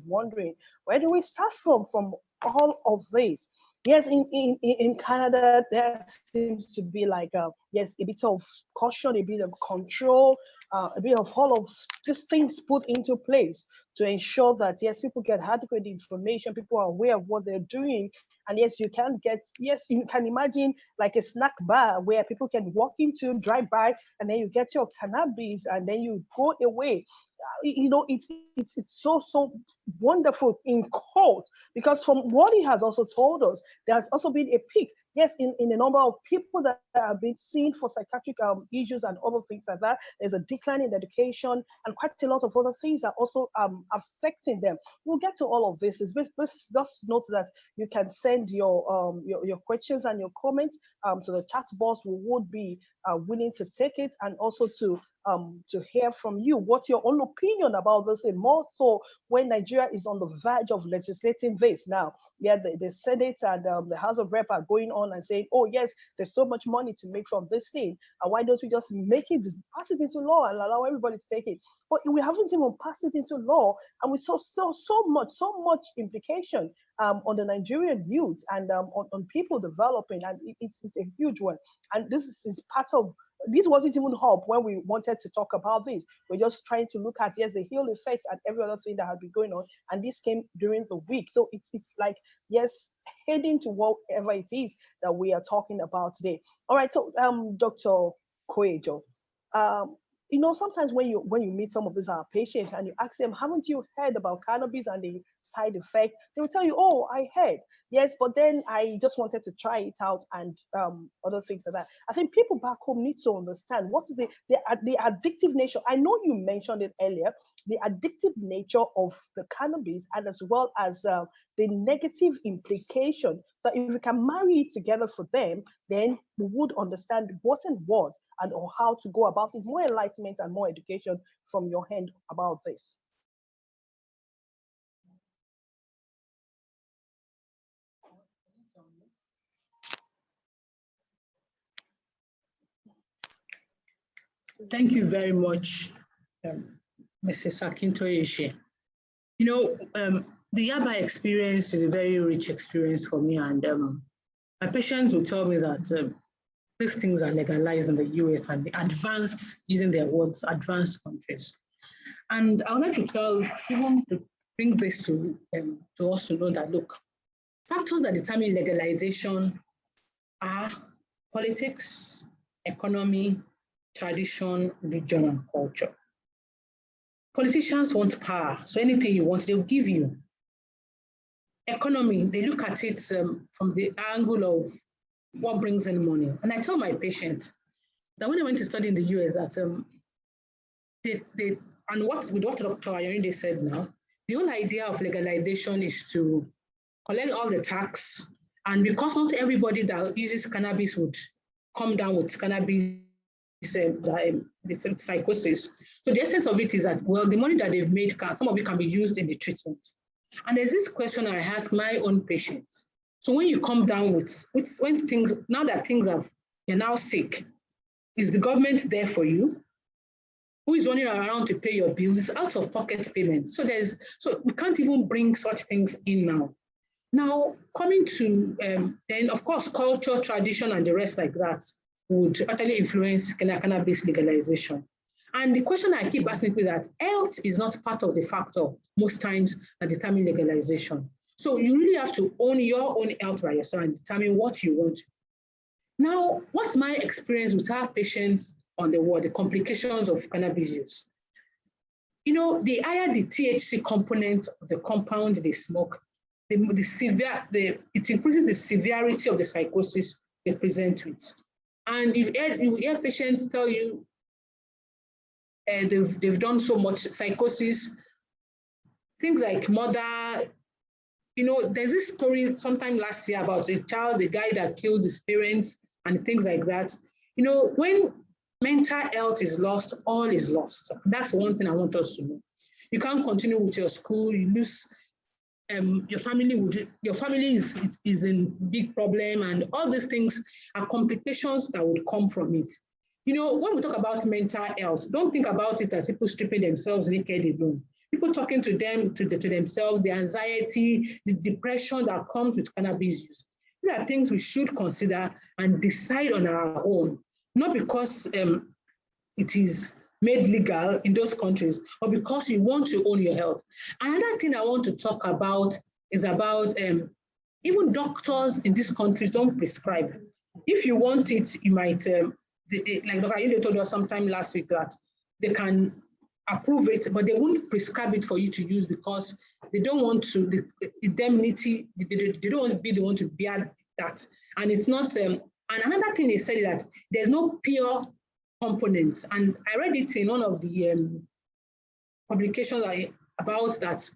wondering, where do we start from all of this? Yes, in Canada, there seems to be like yes, a bit of caution, a bit of control, a bit of all of these things put into place to ensure that yes, people get adequate information, people are aware of what they're doing, and yes, you can get, yes, you can imagine like a snack bar where people can walk into, drive by, and then you get your cannabis, and then you go away. You know, it's so wonderful in court, because from what he has also told us, there's also been a peak, yes, in the number of people that have been seen for psychiatric issues and other things like that. There's a decline in education, and quite a lot of other things are also affecting them. We'll get to all of this. Just note that you can send your questions and your comments to the chat box. We would be willing to take it, and also to hear from you what your own opinion about this, and more so when Nigeria is on the verge of legislating this now. Yeah, the Senate and the House of Rep are going on and saying, oh yes, there's so much money to make from this thing, and why don't we just pass it into law and allow everybody to take it? But we haven't even passed it into law, and we saw so much implication on the Nigerian youth and on people developing, and it's a huge one. And this is part of, this wasn't even hope when we wanted to talk about this. We're just trying to look at, yes, the heal effects and every other thing that had been going on. And this came during the week. So it's like, yes, heading to whatever it is that we are talking about today. All right, so Dr. Koejo, you know, sometimes when you meet some of these patients and you ask them, haven't you heard about cannabis and the side effect? They will tell you, oh, I heard. Yes, but then I just wanted to try it out and other things like that. I think people back home need to understand what is the addictive nature. I know you mentioned it earlier, the addictive nature of the cannabis, and as well as the negative implication. So if we can marry it together for them, then we would understand what and what, and or how to go about it. More enlightenment and more education from your hand about this. Thank you very much, Mrs. Akintoye. You know, the Yaba experience is a very rich experience for me, and my patients will tell me that these things are legalized in the US and the advanced, using their words, advanced countries. And I would like to tell, even to bring this to us to know that, look, factors that determine legalization are politics, economy, tradition, religion, and culture. Politicians want power, so anything you want, they'll give you. Economy, they look at it from the angle of what brings in money. And I tell my patients that when I went to study in the US, that and with what Dr. Ayonde said now, the whole idea of legalization is to collect all the tax, and because not everybody that uses cannabis would come down with cannabis psychosis. So the essence of it is that, well, the money that they've made, some of it can be used in the treatment. And there's this question I ask my own patients. So when you come down with when things, now that things you're now sick, is the government there for you? Who is running around to pay your bills? It's out of pocket payment. So we can't even bring such things in now. Now, coming to, then of course, culture, tradition, and the rest like that would actually influence cannabis legalization. And the question I keep asking is that health is not part of the factor most times that determine legalization. So you really have to own your own health by yourself and determine what you want. Now, what's my experience with our patients on the ward, the complications of cannabis use? You know, the higher the THC component of the compound they smoke, it increases the severity of the psychosis they present with. And you hear patients tell you they've done so much psychosis, things like murder. You know, there's this story sometime last year about a child, the guy that killed his parents and things like that. You know, when mental health is lost, all is lost. That's one thing I want us to know. You can't continue with your school, you lose your family is in big problem, and all these things are complications that would come from it. You know, when we talk about mental health, don't think about it as people stripping themselves naked alone. people talking to them, to themselves, the anxiety, the depression that comes with cannabis use. These are things we should consider and decide on our own, not because it is made legal in those countries, but because you want to own your health. Another thing I want to talk about is about even doctors in these countries don't prescribe. If you want it, you might, like Dr. Ayinde told us sometime last week that they can approve it, but they won't prescribe it for you to use because they don't want to, the indemnity, they don't want to be the one to bear that. And it's not, and another thing they said is that there's no pure components. And I read it in one of the publications about that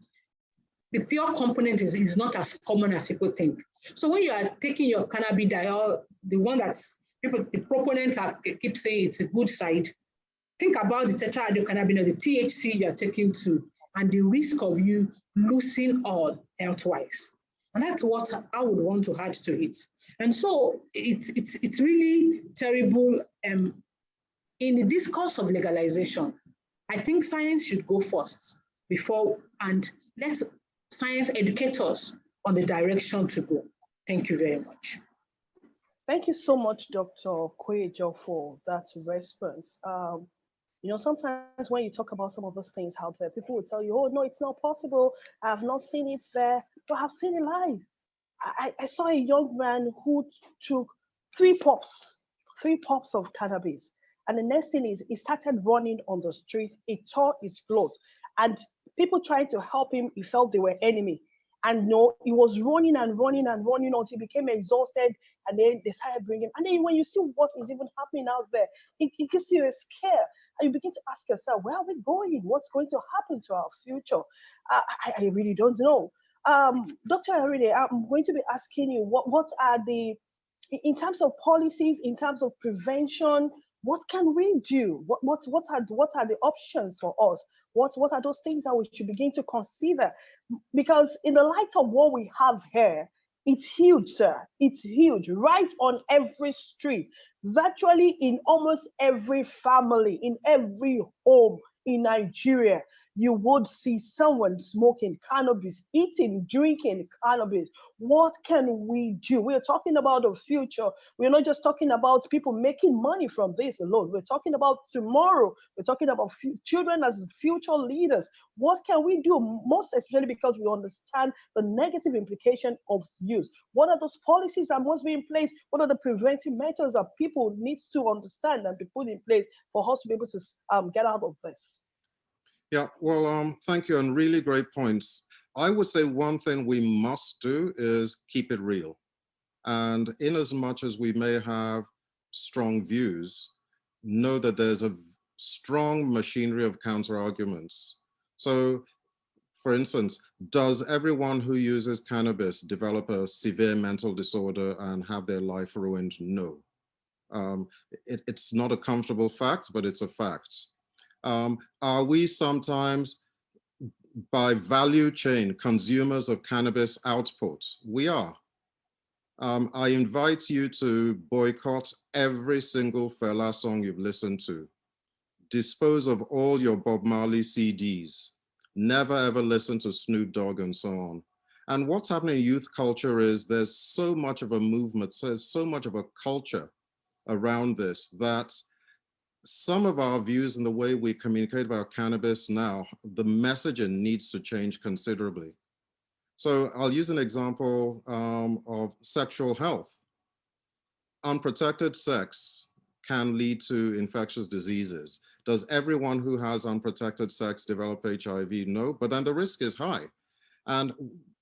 the pure component is not as common as people think. So when you are taking your cannabidiol, the one that's people, the proponents keep saying it's a good side, think about the tetrahydrocannabinol, the THC you're taking too, and the risk of you losing all health-wise. And that's what I would want to add to it. And so it's really terrible. In the discourse of legalization, I think science should go first before, and let science educate us on the direction to go. Thank you very much. Thank you so much, Dr. Kwejo, for that response. You know, sometimes when you talk about some of those things out there, people will tell you, oh, no, it's not possible. I have not seen it there, but I've seen it live. I saw a young man who took three puffs of cannabis. And the next thing is he started running on the street. He tore his clothes. And people tried to help him. He felt they were enemy. And no, he was running and running and running until he became exhausted. And then they started bringing him. And then when you see what is even happening out there, it gives you a scare. And you begin to ask yourself, where are we going? What's going to happen to our future? I really don't know. Dr. Aride, I'm going to be asking you, what are the, in terms of policies, in terms of prevention, what can we do? What are the options for us? What are those things that we should begin to consider? Because in the light of what we have here, it's huge, sir. It's huge, right on every street, virtually in almost every family, in every home in Nigeria. You would see someone smoking cannabis, eating, drinking cannabis. What can we do? We're talking about the future. We're not just talking about people making money from this alone. We're talking about tomorrow. We're talking about children as future leaders. What can we do? Most especially because we understand the negative implication of use. What are those policies that must be in place? What are the preventive measures that people need to understand and be put in place for us to be able to get out of this? Yeah, well, thank you, and really great points. I would say one thing we must do is keep it real. And in as much as we may have strong views, know that there's a strong machinery of counter arguments. So, for instance, does everyone who uses cannabis develop a severe mental disorder and have their life ruined? No. It's not a comfortable fact, but it's a fact. Are we sometimes, by value chain, consumers of cannabis output? We are. I invite you to boycott every single Fela song you've listened to. Dispose of all your Bob Marley CDs. Never ever listen to Snoop Dogg and so on. And what's happening in youth culture is there's so much of a movement, there's so much of a culture around this that some of our views and the way we communicate about cannabis now, the messaging needs to change considerably. So I'll use an example of sexual health. Unprotected sex can lead to infectious diseases. Does everyone who has unprotected sex develop HIV? No, but then the risk is high. And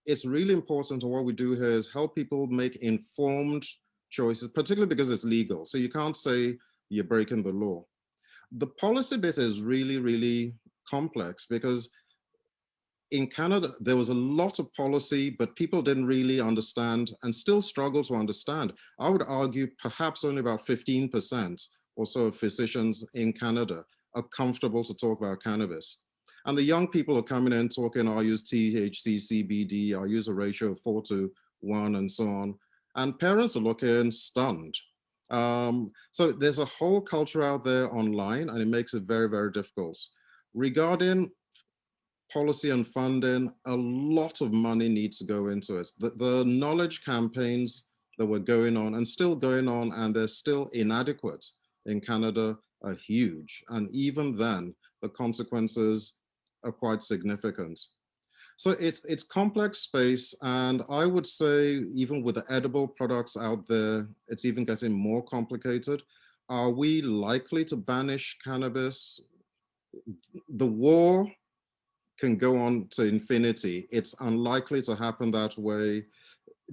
it's really important, what we do here is help people make informed choices, particularly because it's legal. So you can't say you're breaking the law. The policy bit is really, really complex because in Canada, there was a lot of policy, but people didn't really understand and still struggle to understand. I would argue perhaps only about 15% or so of physicians in Canada are comfortable to talk about cannabis. And the young people are coming in talking, I use THC, CBD, I use a ratio of 4:1 and so on. And parents are looking stunned. So there's a whole culture out there online, and it makes it very, very difficult. Regarding policy and funding, a lot of money needs to go into it. The knowledge campaigns that were going on and still going on, and they're still inadequate in Canada, are huge. And even then, the consequences are quite significant. So it's complex space, and I would say even with the edible products out there, it's even getting more complicated. Are we likely to banish cannabis? The war can go on to infinity. It's unlikely to happen that way.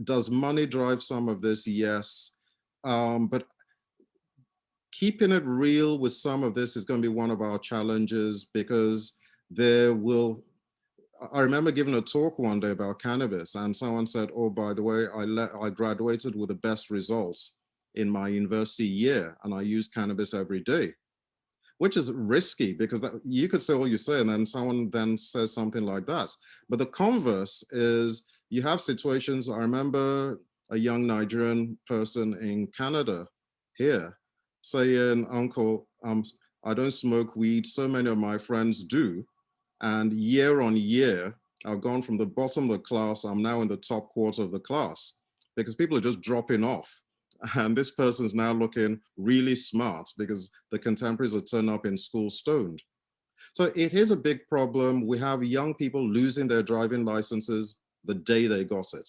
Does money drive some of this? Yes. But keeping it real with some of this is going to be one of our challenges, because I remember giving a talk one day about cannabis, and someone said, oh, by the way, I graduated with the best results in my university year, and I use cannabis every day, which is risky, because you could say all you say, and then someone then says something like that. But the converse is, you have situations. I remember a young Nigerian person in Canada here saying, uncle, I don't smoke weed. So many of my friends do. And year on year, I've gone from the bottom of the class, I'm now in the top quarter of the class, because people are just dropping off. And this person's now looking really smart because the contemporaries are turned up in school stoned. So it is a big problem. We have young people losing their driving licenses the day they got it,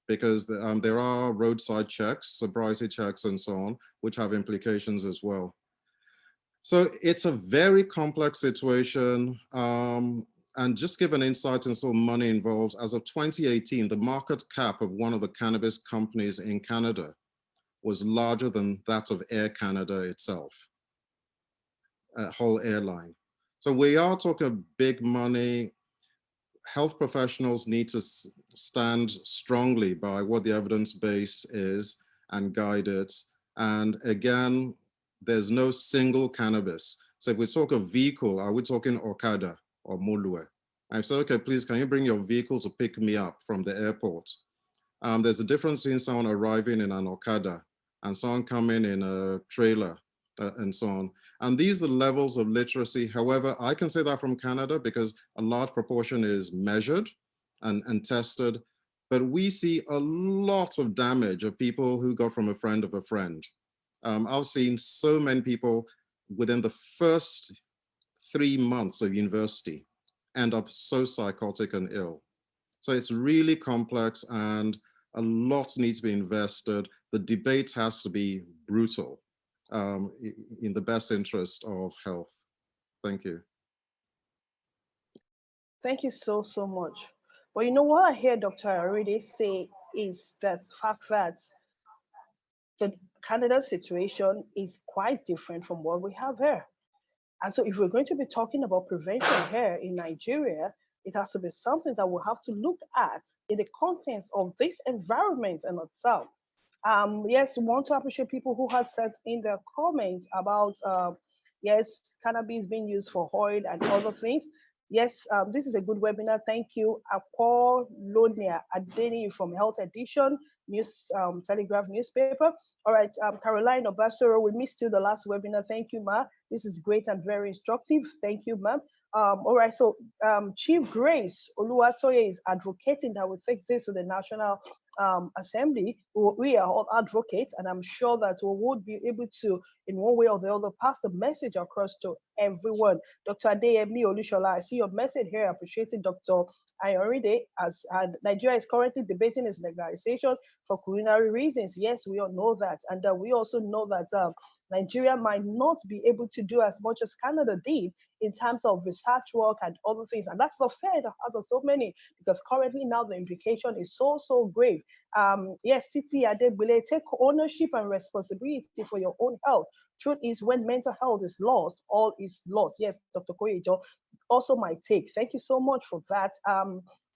because there are roadside checks, sobriety checks, and so on, which have implications as well. So it's a very complex situation. And just give an insight into the money involved. As of 2018, the market cap of one of the cannabis companies in Canada was larger than that of Air Canada itself, a whole airline. So we are talking big money. Health professionals need to stand strongly by what the evidence base is and guide it. And again, there's no single cannabis. So if we talk of vehicle, are we talking Okada or Molue? I say, okay, please, can you bring your vehicle to pick me up from the airport? There's a difference in someone arriving in an Okada and someone coming in a trailer and so on. And these are the levels of literacy. However, I can say that from Canada because a large proportion is measured and tested, but we see a lot of damage of people who got from a friend of a friend. I've seen so many people within the first 3 months of university end up so psychotic and ill. So it's really complex, and a lot needs to be invested. The debate has to be brutal in the best interest of health. Thank you. Thank you so, so much. But you know what I hear Dr. already say is the fact that the Canada situation is quite different from what we have here. And so if we're going to be talking about prevention here in Nigeria, it has to be something that we'll have to look at in the context of this environment in itself. Yes, we want to appreciate people who had said in their comments about, yes, cannabis being used for oil and other things. Yes, this is a good webinar. Thank you, Apollonia Adeni from Health Edition, News Telegraph newspaper. All right, Caroline Obasoro, we missed you the last webinar. Thank you, Ma. This is great and very instructive. Thank you, ma'am. All right, so Chief Grace Oluwatoye is advocating that we take this to the National Assembly. We are all advocates, and I'm sure that we would be able to, in one way or the other, pass the message across to everyone. Dr. Adeyemi Olushola, I see your message here, appreciating Dr. Ayoride, as Nigeria is currently debating its legalization for culinary reasons. Yes, we all know that. And we also know that Nigeria might not be able to do as much as Canada did in terms of research work and other things. And that's not fair in the hearts of so many, because currently now the implication is so, so grave. Yes, Titi Adegbile, take ownership and responsibility for your own health. Truth is, when mental health is lost, all is lost. Yes, Dr. Koyejo, also my take. Thank you so much for that.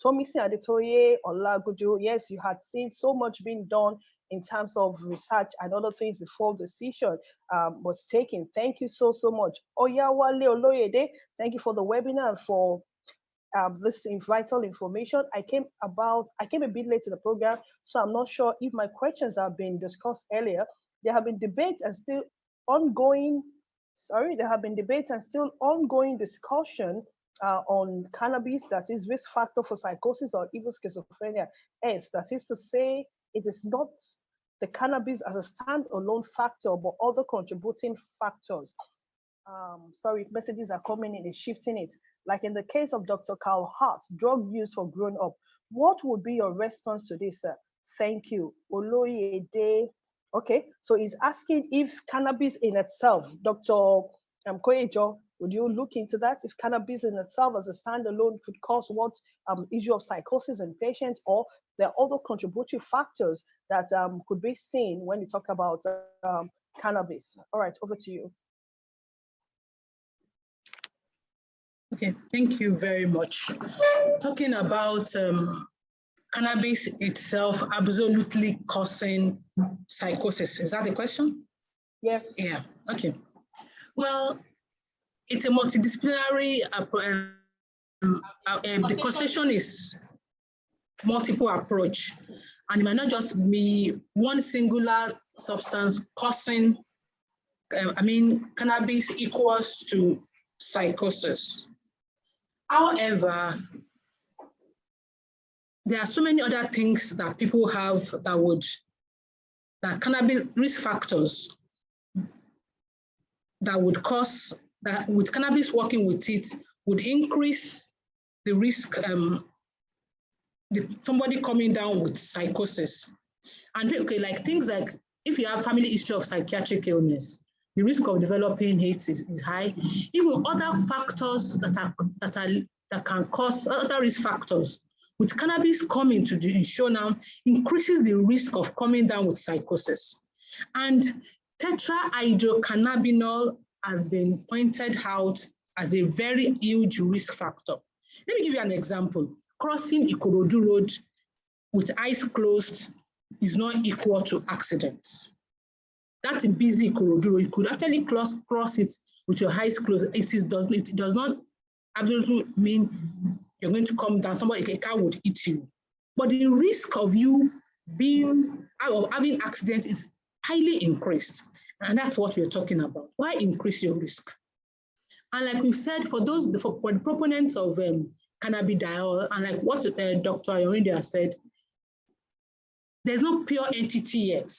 Tomisi Adetoye Olaguju, yes, you had seen so much being done in terms of research and other things before the decision was taken. Thank you so, so much. Oyawale Oloyede, thank you for the webinar and for this vital information. I came a bit late to the program, so I'm not sure if my questions have been discussed earlier. There have been debates and still ongoing, there have been debates and still ongoing discussion on cannabis, that is risk factor for psychosis or even schizophrenia, is, that is to say, it is not the cannabis as a standalone factor, but other contributing factors. Sorry, messages are coming in, it's shifting it. Like in the case of Dr. Carl Hart, drug use for grown up. What would be your response to this, sir? Thank you. Oloyede. Okay, so he's asking if cannabis in itself, Dr. Koyejo, would you look into that? If cannabis in itself as a standalone could cause what issue of psychosis in patients, or there are other contributory factors that could be seen when you talk about cannabis. All right, over to you. Okay, thank you very much. Talking about cannabis itself absolutely causing psychosis. Is that the question? Yes. Yeah, okay. Well, it's a multidisciplinary, the causation is multiple approach, and it might not just be one singular substance causing, cannabis equals to psychosis. However, there are so many other things that people have that cannabis risk factors that would cause, that with cannabis working with it, would increase the risk, somebody coming down with psychosis. And okay, like things like, if you have family history of psychiatric illness, the risk of developing it is high. Even other factors that can cause, other risk factors, with cannabis coming to the show now, increases the risk of coming down with psychosis. And tetrahydrocannabinol has been pointed out as a very huge risk factor. Let me give you an example. Crossing Ikorodu Road with eyes closed is not equal to accidents. That's a busy Ikorodu. You could actually cross it with your eyes closed. It does not absolutely mean you're going to come down, a car would hit you. But the risk of you having accidents is highly increased. And that's what we're talking about. Why increase your risk? And like we've said, for the proponents of cannabidiol, and like what Dr. Ayorinde has said, there's no pure entity yet.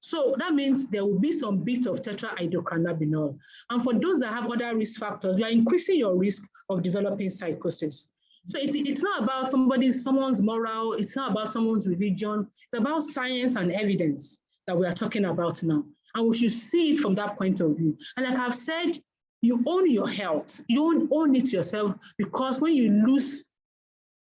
So that means there will be some bit of tetrahydrocannabinol. And for those that have other risk factors, you are increasing your risk of developing psychosis. So it's not about someone's moral, it's not about someone's religion, it's about science and evidence that we are talking about now. And we should see it from that point of view. And like I've said, you own your health. You don't own it yourself, because when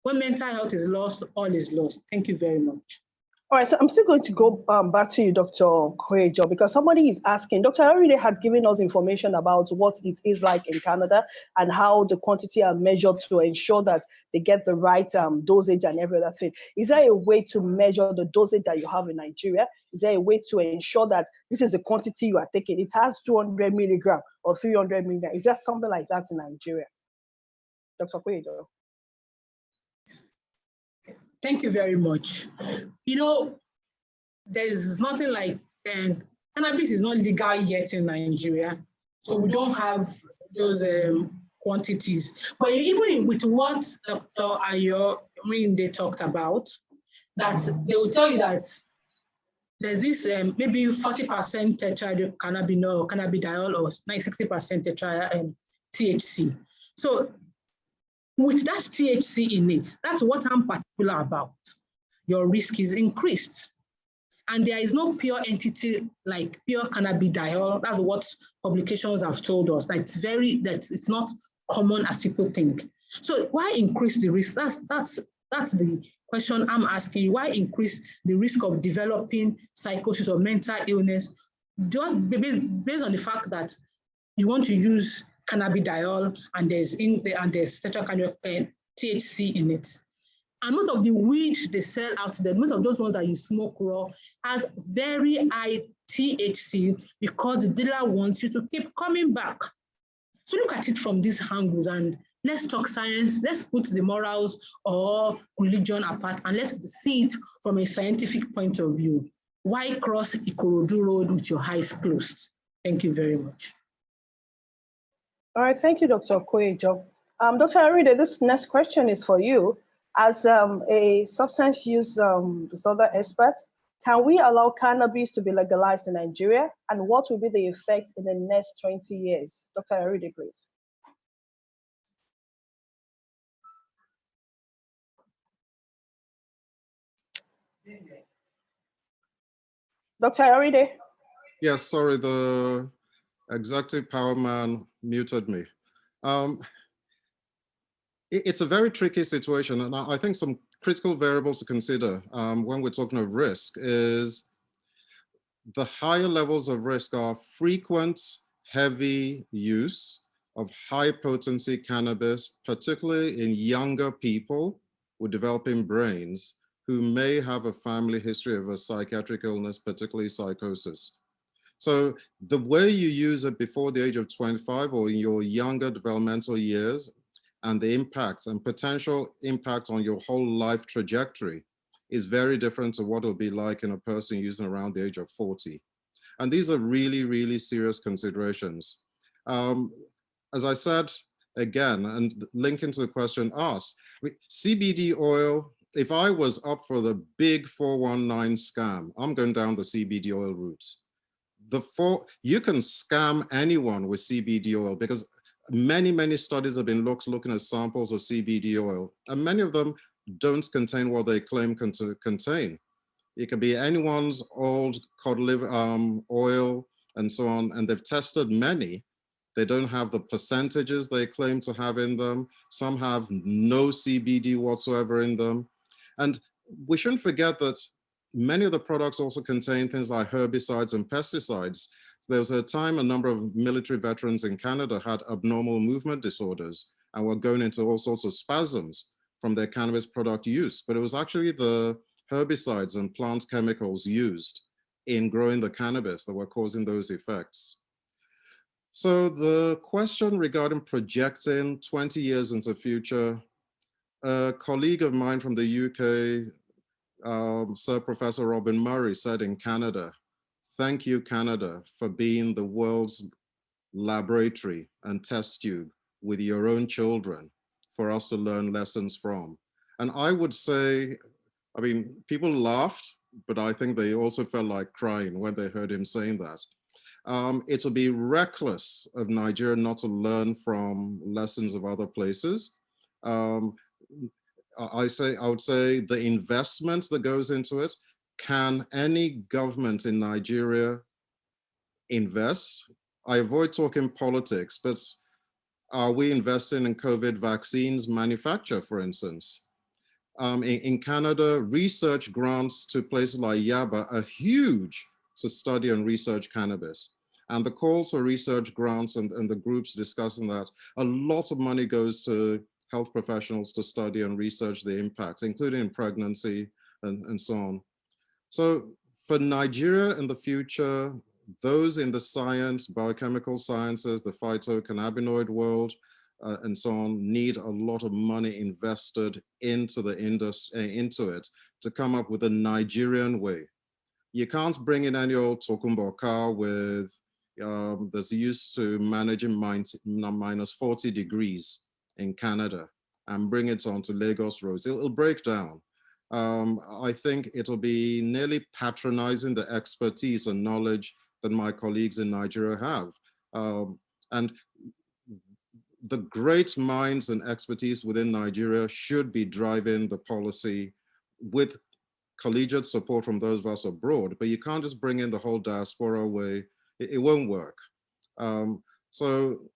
mental health is lost, all is lost. Thank you very much. All right, so I'm still going to go back to you, Dr. Koyejo, because somebody is asking. Dr. Ayorinde had given us information about what it is like in Canada and how the quantity are measured to ensure that they get the right dosage and every other thing. Is there a way to measure the dosage that you have in Nigeria? Is there a way to ensure that this is the quantity you are taking? It has 200 milligram or 300 milligram. Is there something like that in Nigeria? Dr. Koyejo. Thank you very much. There's nothing like, cannabis is not legal yet in Nigeria, so we don't have those quantities. But even with what Dr. Ayorinde talked about, that they will tell you that there's this maybe 40% tetrahydrocannabinol or cannabidiol, or 60% THC. So with that THC in it, that's what I'm particular about. Your risk is increased. And there is no pure entity like pure cannabidiol. That's what publications have told us. That it's not common as people think. So why increase the risk? That's the question I'm asking you. Why increase the risk of developing psychosis or mental illness? Just based on the fact that you want to use cannabidiol and there's THC in it. And most of the weed they sell out there, most of those ones that you smoke raw, has very high THC because the dealer wants you to keep coming back. So look at it from these angles and let's talk science. Let's put the morals or religion apart and let's see it from a scientific point of view. Why cross Ikorodu Road with your eyes closed? Thank you very much. All right, thank you, Dr. Koyejo. Dr. Aride, this next question is for you. As a substance use disorder expert, can we allow cannabis to be legalized in Nigeria? And what will be the effect in the next 20 years? Dr. Aride, please. Dr. Aride? Yes, sorry, the executive power man muted me. It's a very tricky situation, and I think some critical variables to consider when we're talking of risk is the higher levels of risk are frequent, heavy use of high potency cannabis, particularly in younger people with developing brains who may have a family history of a psychiatric illness, particularly psychosis. So the way you use it before the age of 25 or in your younger developmental years and the impacts and potential impact on your whole life trajectory is very different to what it'll be like in a person using around the age of 40. And these are really, really serious considerations. As I said, again, and linking to the question asked, CBD oil, if I was up for the big 419 scam, I'm going down the CBD oil route. You can scam anyone with CBD oil because many studies have been looking at samples of CBD oil, and many of them don't contain what they claim to contain. It could be anyone's old cod liver oil and so on, and they've tested many. They don't have the percentages they claim to have in them. Some have no CBD whatsoever in them. And we shouldn't forget that many of the products also contain things like herbicides and pesticides. So there was a time a number of military veterans in Canada had abnormal movement disorders and were going into all sorts of spasms from their cannabis product use. But it was actually the herbicides and plant chemicals used in growing the cannabis that were causing those effects. So the question regarding projecting 20 years into the future, a colleague of mine from the UK, Sir Professor Robin Murray, said in Canada, "Thank you, Canada, for being the world's laboratory and test tube with your own children for us to learn lessons from." And I would say, I mean, people laughed, but I think they also felt like crying when they heard him saying that. It'll be reckless of Nigeria not to learn from lessons of other places. I would say the investment that goes into it, can any government in Nigeria invest? I avoid talking politics, but are we investing in COVID vaccines manufacture, for instance? In Canada, research grants to places like Yaba are huge to study and research cannabis. And the calls for research grants and the groups discussing that, a lot of money goes to health professionals to study and research the impacts, including in pregnancy and so on. So for Nigeria in the future, those in the science, biochemical sciences, the phytocannabinoid world, and so on, need a lot of money invested into the industry, into it, to come up with a Nigerian way. You can't bring in any old Tokumbo car with that's used to managing minus 40 degrees in Canada and bring it onto Lagos roads. It'll break down. I think it'll be nearly patronizing the expertise and knowledge that my colleagues in Nigeria have. And the great minds and expertise within Nigeria should be driving the policy with collegiate support from those of us abroad, but you can't just bring in the whole diaspora way. It won't work. So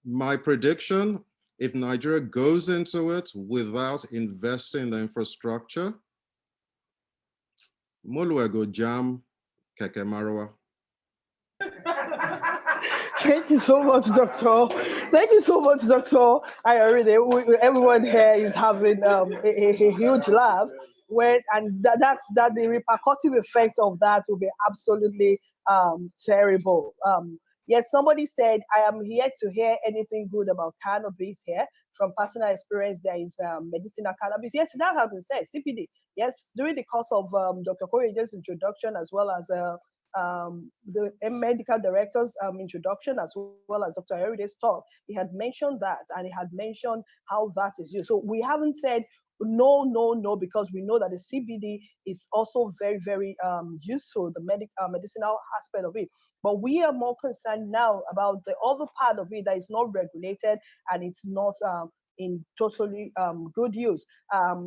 my prediction, if Nigeria goes into it without investing in the infrastructure, Moluego jam keke marwa. Thank you so much, Doctor. Thank you so much, Doctor. Everyone here is having a huge laugh. That's the repercussive effect of that will be absolutely terrible. Yes, somebody said, I am here to hear anything good about cannabis here. From personal experience, there is medicinal cannabis. Yes, that has been said, CPD. Yes, during the course of Dr. Kore's introduction, as well as the medical director's introduction, as well as Dr. Ayoride's talk, he had mentioned that, and he had mentioned how that is used. So we haven't said no, no, no, because we know that the CBD is also very, very useful, the medicinal aspect of it. But we are more concerned now about the other part of it that is not regulated and it's not in totally good use.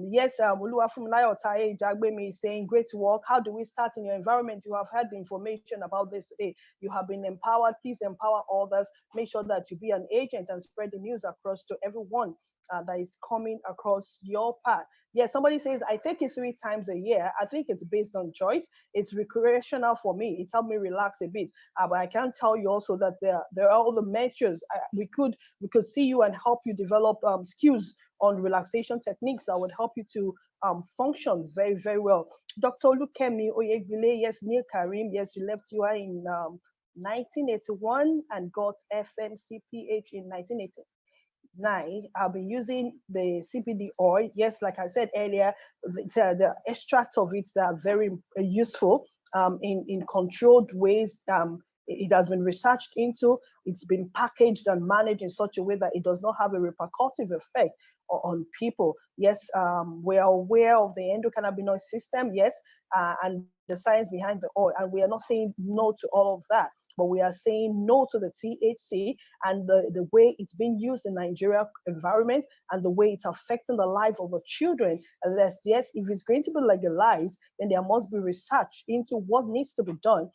Yes, Oluwafunmilayo Otaye Jagbemi is saying, great work. How do we start in your environment? You have had the information about this today. You have been empowered. Please empower others. Make sure that you be an agent and spread the news across to everyone that is coming across your path. Yes, somebody says, I take it 3 times a year. I think it's based on choice. It's recreational for me. It helped me relax a bit. But I can tell you also that there are all the measures. We could see you and help you develop skills on relaxation techniques that would help you to function very, very well. Dr. Olukemi Oyegbile, yes, Neil Karim, yes, you left UI in 1981 and got FMCPH in 1980. I'll be using the CBD oil. Yes, like I said earlier, the extracts of it that are very useful in controlled ways. It has been researched into, it's been packaged and managed in such a way that it does not have a repercussive effect on people. Yes, we are aware of the endocannabinoid system, yes, and the science behind the oil, and we are not saying no to all of that. But we are saying no to the THC and the way it's being used in Nigeria environment and the way it's affecting the life of the children. And yes, if it's going to be legalized, then there must be research into what needs to be done.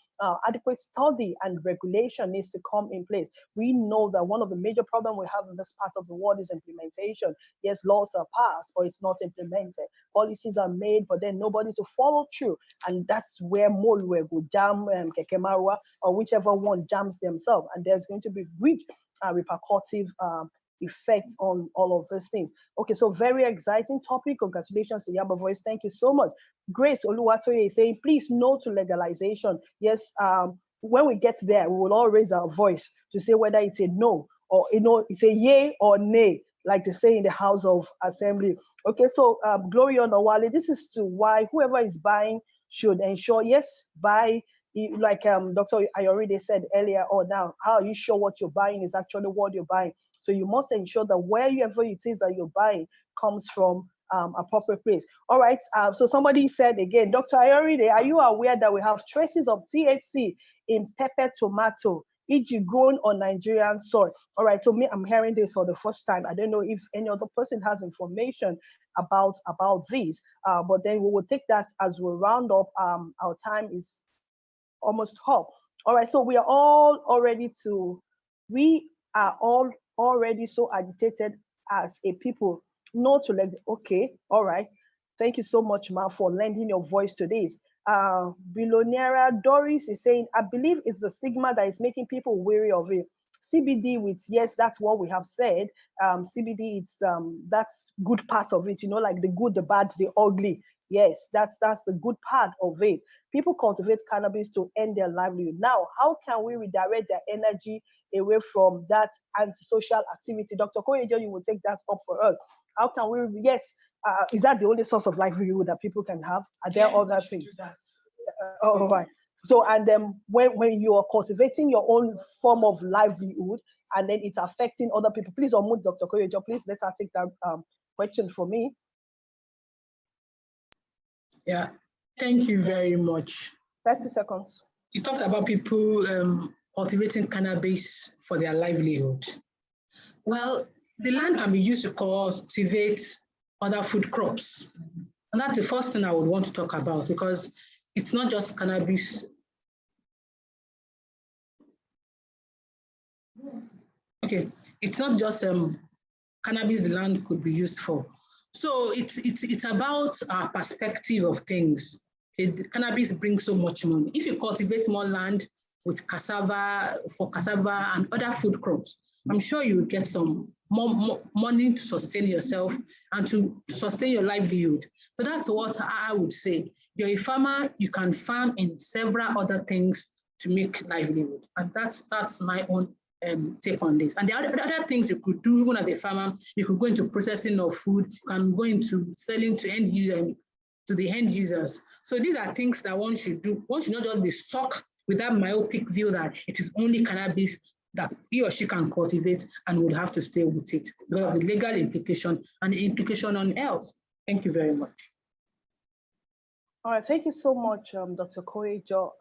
Adequate study and regulation needs to come in place. We know that one of the major problems we have in this part of the world is implementation. Yes, laws are passed, but it's not implemented. Policies are made, but then nobody to follow through. And that's where Molwe go jam Keke Marwa, or whichever one jams themselves. And there's going to be great repercussive effect on all of these things. Okay, so very exciting topic. Congratulations to Yaba Voice. Thank you so much. Grace Oluwatoye is saying, please no to legalization. Yes, when we get there, we will all raise our voice to say whether it's a no or it's a yay or nay, like they say in the House of Assembly. Okay, so Gloria Onowale, this is to why whoever is buying should ensure, yes, buy, like Dr. Ayoride said earlier, or now, how are you sure what you're buying is actually what you're buying? So you must ensure that wherever it is that you're buying comes from appropriate place. All right, so somebody said again, Dr. Ayoride, are you aware that we have traces of THC in pepper tomato, e.g. grown on Nigerian soil? All right, so me, I'm hearing this for the first time. I don't know if any other person has information about this, but then we will take that as we round up. Our time is almost up. All right, so we are all already so agitated as a people, not to let, okay, all right. Thank you so much, Ma, for lending your voice to this. Billionaire Doris is saying, I believe it's the stigma that is making people weary of it. CBD with, yes, that's what we have said. CBD, it's that's good part of it, like the good, the bad, the ugly. Yes, that's the good part of it. People cultivate cannabis to end their livelihood. Now, how can we redirect their energy away from that antisocial activity? Dr. Koyejo, you will take that up for us. How can we, yes, is that the only source of livelihood that people can have? Are there other things? All right. So, and then when you are cultivating your own form of livelihood and then it's affecting other people, please unmute Dr. Koyejo, please let her take that question for me. Yeah, thank you very much. 30 seconds. You talked about people cultivating cannabis for their livelihood. Well, the land can be used to cultivate other food crops. And that's the first thing I would want to talk about, because it's not just cannabis. Okay, it's not just cannabis the land could be used for. So it's about our perspective of things. Cannabis brings so much money. If you cultivate more land with cassava and other food crops, I'm sure you will get some more money to sustain yourself and to sustain your livelihood. So that's what I would say. You're a farmer, you can farm in several other things to make livelihood. And that's my own take on this. And the other things you could do, even as a farmer, you could go into processing of food, you can go into selling to the end users. So these are things that one should do. One should not just be stuck with that myopic view that it is only cannabis that he or she can cultivate and would have to stay with it because of the legal implication and the implication on health. Thank you very much. All right, thank you so much, Dr. Koejo.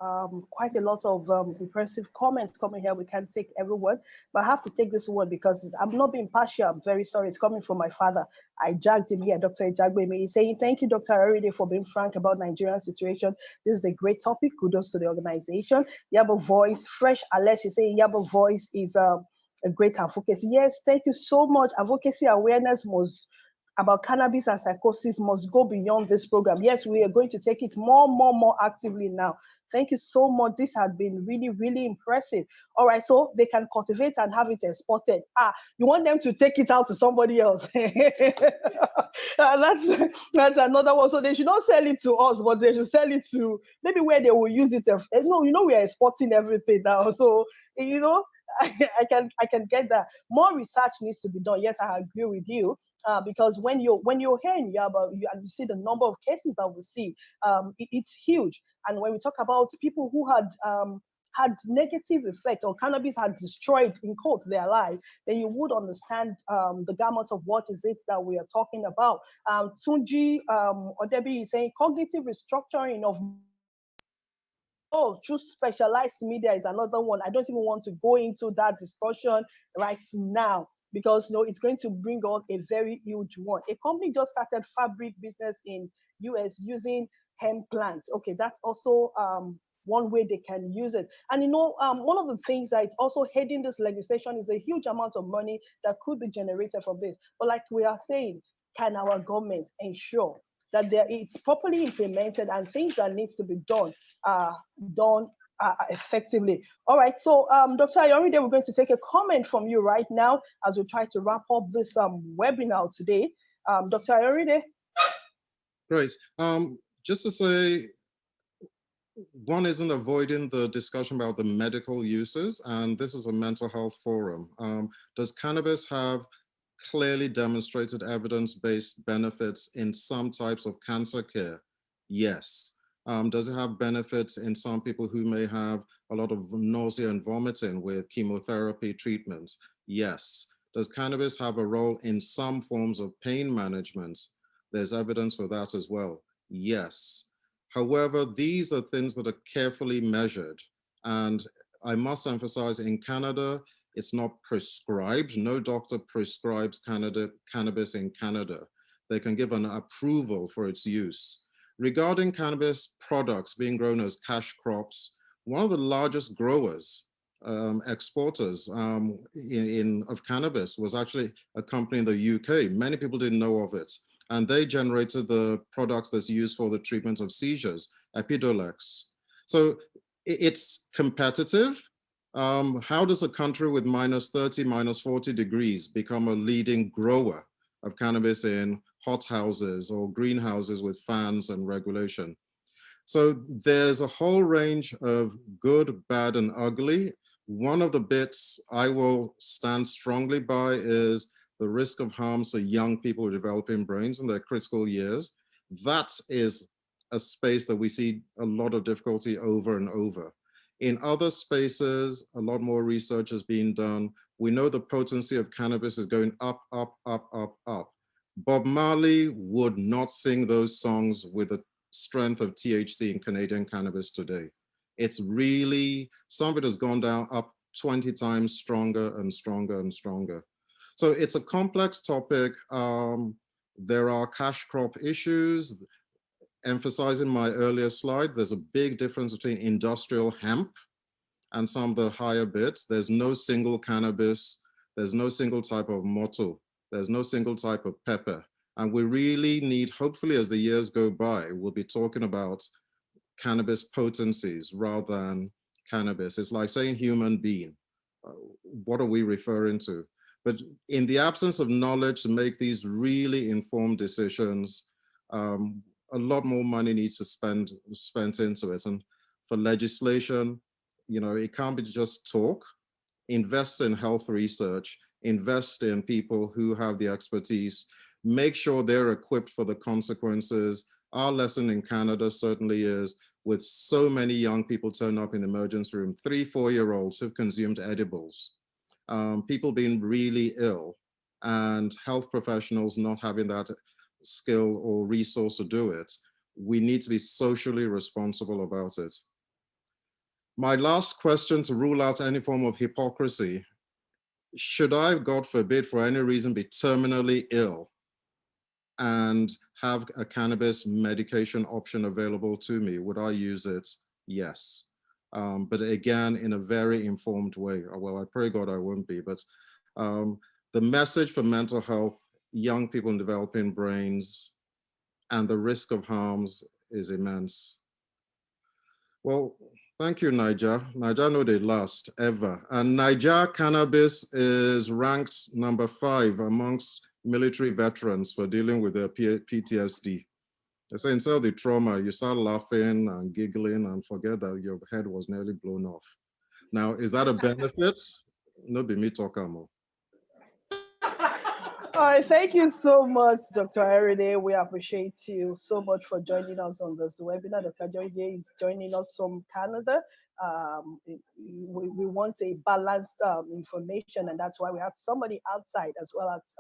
Quite a lot of impressive comments coming here. We can't take everyone, but I have to take this one because I'm not being partial. I'm very sorry. It's coming from my father. I jagged him here, Dr. Ejagbemi. He's saying, thank you, Dr. Aride, for being frank about Nigerian situation. This is a great topic. Kudos to the organization. Yaba Voice, fresh alert. She's saying Yaba Voice is a great advocacy. Yes, thank you so much. Advocacy awareness must about cannabis and psychosis must go beyond this program. Yes, we are going to take it more actively now. Thank you so much. This has been really, really impressive. All right, so they can cultivate and have it exported. You want them to take it out to somebody else. That's another one. So they should not sell it to us, but they should sell it to maybe where they will use it. We are exporting everything now. So, I can get that. More research needs to be done. Yes, I agree with you. Because when you're here in Yaba, you see the number of cases that we see, it's huge. And when we talk about people who had negative effect or cannabis had destroyed, in quotes, their life, then you would understand the gamut of what is it that we are talking about. Tunji Odebi is saying cognitive restructuring of choose specialized media is another one. I don't even want to go into that discussion right now, because it's going to bring on a very huge one. A company just started fabric business in US using hemp plants. Okay, that's also one way they can use it. And one of the things that is also heading this legislation is a huge amount of money that could be generated from this. But like we are saying, can our government ensure that it's properly implemented and things that needs to be done are done effectively? All right, so Dr. Ayoride, we're going to take a comment from you right now as we try to wrap up this webinar today. Dr. Ayoride. Great. Just to say, one isn't avoiding the discussion about the medical uses, and this is a mental health forum. Does cannabis have clearly demonstrated evidence-based benefits in some types of cancer care? Yes. Does it have benefits in some people who may have a lot of nausea and vomiting with chemotherapy treatment? Yes. Does cannabis have a role in some forms of pain management? There's evidence for that as well. Yes. However, these are things that are carefully measured. And I must emphasize, in Canada, it's not prescribed. No doctor prescribes cannabis in Canada. They can give an approval for its use. Regarding cannabis products being grown as cash crops, one of the largest growers, exporters of cannabis was actually a company in the UK. Many people didn't know of it. And they generated the products that's used for the treatment of seizures, Epidiolex. So it's competitive. How does a country with -30, -40 degrees become a leading grower of cannabis in hothouses or greenhouses with fans and regulation? So there's a whole range of good, bad, and ugly. One of the bits I will stand strongly by is the risk of harm to young people developing brains in their critical years. That is a space that we see a lot of difficulty over and over. In other spaces, a lot more research is being done. We know the potency of cannabis is going up, up, up, up, up. Bob Marley would not sing those songs with the strength of THC in Canadian cannabis today. It's really, some of it has gone down up 20 times stronger and stronger and stronger. So it's a complex topic. There are cash crop issues. Emphasizing my earlier slide, there's a big difference between industrial hemp and some of the higher bits. There's no single cannabis. There's no single type of motto. There's no single type of pepper. And we really need, hopefully as the years go by, we'll be talking about cannabis potencies rather than cannabis. It's like saying human being. What are we referring to? But in the absence of knowledge to make these really informed decisions, a lot more money needs to spent into it. And for legislation, it can't be just talk. Invest in health research, invest in people who have the expertise, make sure they're equipped for the consequences. Our lesson in Canada certainly is with so many young people turning up in the emergency room, 3, 4-year-olds who've consumed edibles, people being really ill, and health professionals not having that skill or resource to do it. We need to be socially responsible about it. My last question, to rule out any form of hypocrisy: should I, God forbid, for any reason be terminally ill and have a cannabis medication option available to me, would I use it? Yes. But again, in a very informed way. Well, I pray God I won't be, but the message for mental health, young people in developing brains, and the risk of harms is immense. Well, thank you, Niger. Niger no dey last ever. And Niger cannabis is ranked number 5 amongst military veterans for dealing with their PTSD. They say instead of the trauma, you start laughing and giggling and forget that your head was nearly blown off. Now, is that a benefit? No, be me talking more. All right, thank you so much, Dr. Eride. We appreciate you so much for joining us on this webinar. Dr. Joy is joining us from Canada. We want a balanced information, and that's why we have somebody outside as well as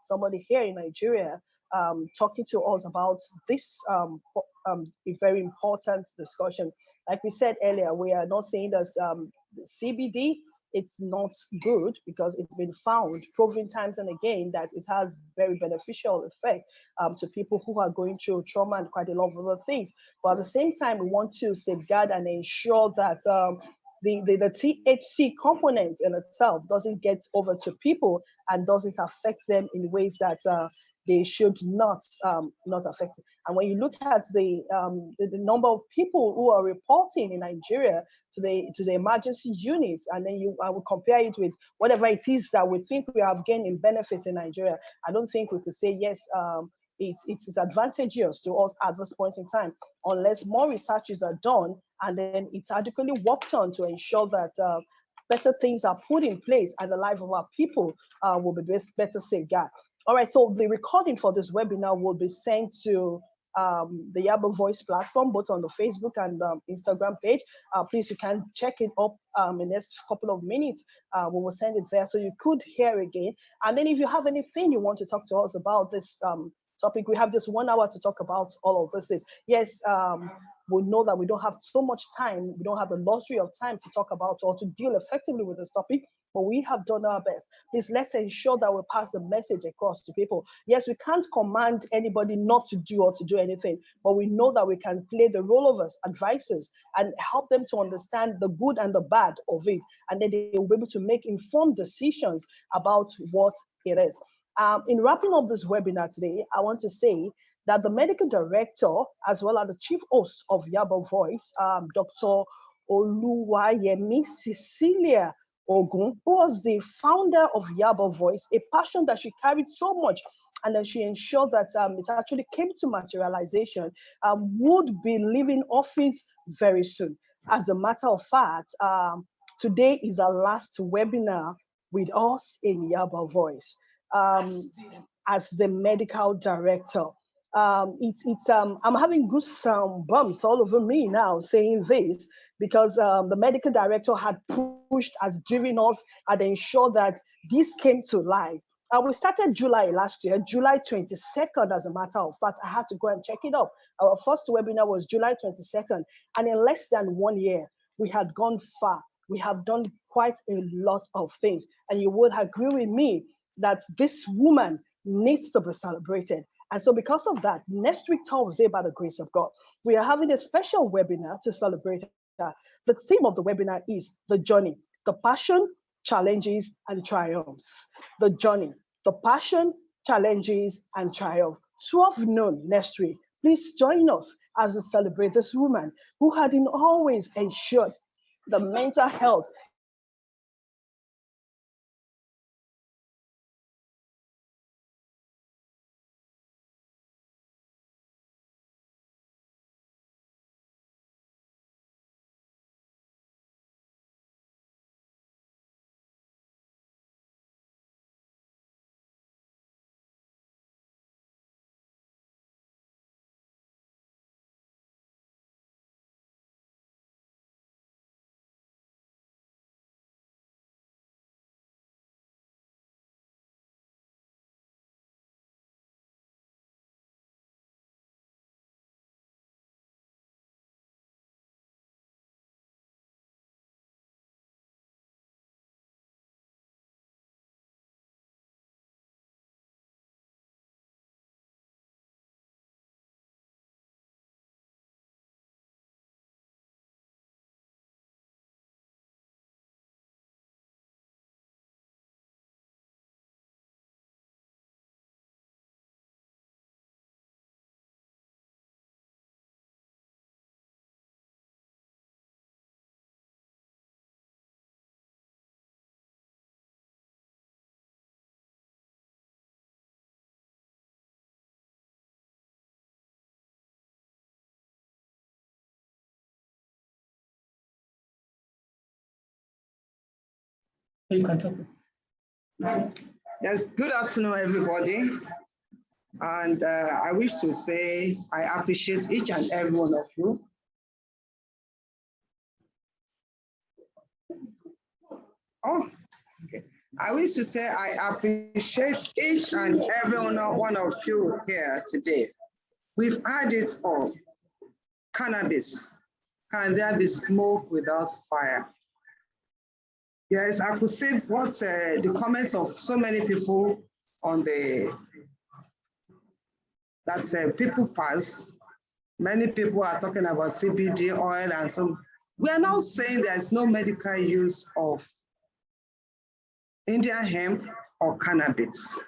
somebody here in Nigeria talking to us about this a very important discussion. Like we said earlier, we are not saying that CBD, it's not good, because it's been found, proven times and again, that it has very beneficial effect to people who are going through trauma and quite a lot of other things. But at the same time, we want to safeguard and ensure that the THC component in itself doesn't get over to people and doesn't affect them in ways that they should not affect it. And when you look at the number of people who are reporting in Nigeria to the emergency units, and then I will compare it with whatever it is that we think we have gained in benefits in Nigeria, I don't think we could say yes. It's advantageous to us at this point in time, unless more researches are done and then it's adequately worked on to ensure that better things are put in place and the life of our people will be better safeguarded. All right, so the recording for this webinar will be sent to the Yaba Voice platform, both on the Facebook and Instagram page. Please, you can check it up in the next couple of minutes. We will send it there so you could hear again. And then if you have anything you want to talk to us about this topic, we have just 1 hour to talk about all of this. Yes, we know that we don't have so much time. We don't have the luxury of time to talk about or to deal effectively with this topic, but we have done our best. Please, let's ensure that we pass the message across to people. Yes, we can't command anybody not to do or to do anything, but we know that we can play the role of advisors and help them to understand the good and the bad of it, and then they will be able to make informed decisions about what it is. In wrapping up this webinar today, I want to say that the medical director, as well as the chief host of Yaba Voice, Dr. Oluwayemi Cecilia Ogun, who was the founder of Yaba Voice, a passion that she carried so much, and then she ensured that it actually came to materialization, would be leaving office very soon. As a matter of fact, today is our last webinar with us in Yaba Voice as the medical director. I'm having goosebumps all over me now saying this, because the medical director had pushed, has driven us, and ensured that this came to light. We started July last year, July 22nd, as a matter of fact. I had to go and check it up. Our first webinar was July 22nd, and in less than 1 year, we had gone far. We have done quite a lot of things, and you would agree with me that this woman needs to be celebrated. And so because of that, next week, Thursday, by the grace of God, we are having a special webinar to celebrate her. The theme of the webinar is the journey, the passion, challenges, and triumphs. The journey, the passion, challenges, and triumph. 12 noon next week. Please join us as we celebrate this woman who had always ensured the mental health You can talk. Yes, good afternoon, everybody. And I wish to say I appreciate each and every one of you. Oh, okay. I wish to say I appreciate each and every one of you here today. We've had it all. Cannabis. Can there be smoke without fire? Yes, I could see what the comments of so many people on that people pass. Many people are talking about CBD oil and so. We are now saying there's no medical use of Indian hemp or cannabis.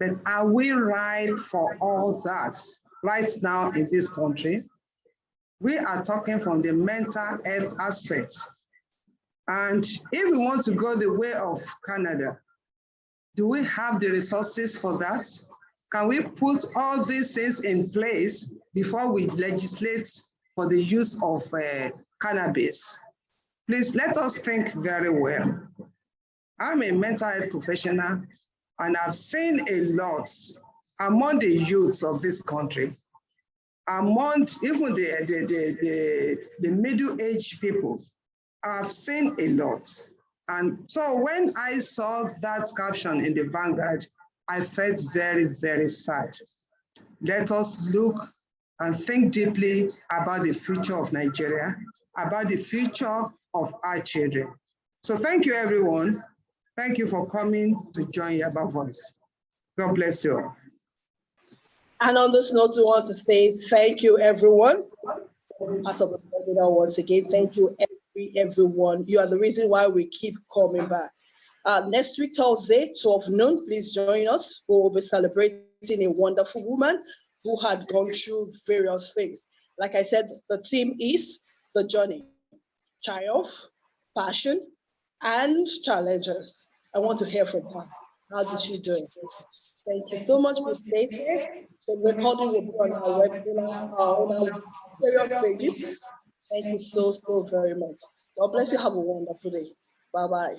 But are we right for all that right now in this country? We are talking from the mental health aspect. And if we want to go the way of Canada, do we have the resources for that? Can we put all these things in place before we legislate for the use of cannabis? Please let us think very well. I'm a mental health professional and I've seen a lot among the youths of this country, among even the middle-aged people. I've seen a lot. And so when I saw that caption in the Vanguard, I felt very, very sad. Let us look and think deeply about the future of Nigeria, about the future of our children. So thank you, everyone. Thank you for coming to join Yaba Voice. God bless you. And on this note, we want to say thank you, everyone. Part of the webinar once again. Thank you, everyone. You are the reason why we keep coming back. Next week, Thursday, 12 noon, please join us. We will be celebrating a wonderful woman who had gone through various things. Like I said, the theme is the journey, triumph, passion, and challenges. I want to hear from her. How did she do it? Thank you so much for staying here. The recording will be on our webinar, on our various pages. Thank you so, so very much. God bless you. Have a wonderful day. Bye-bye.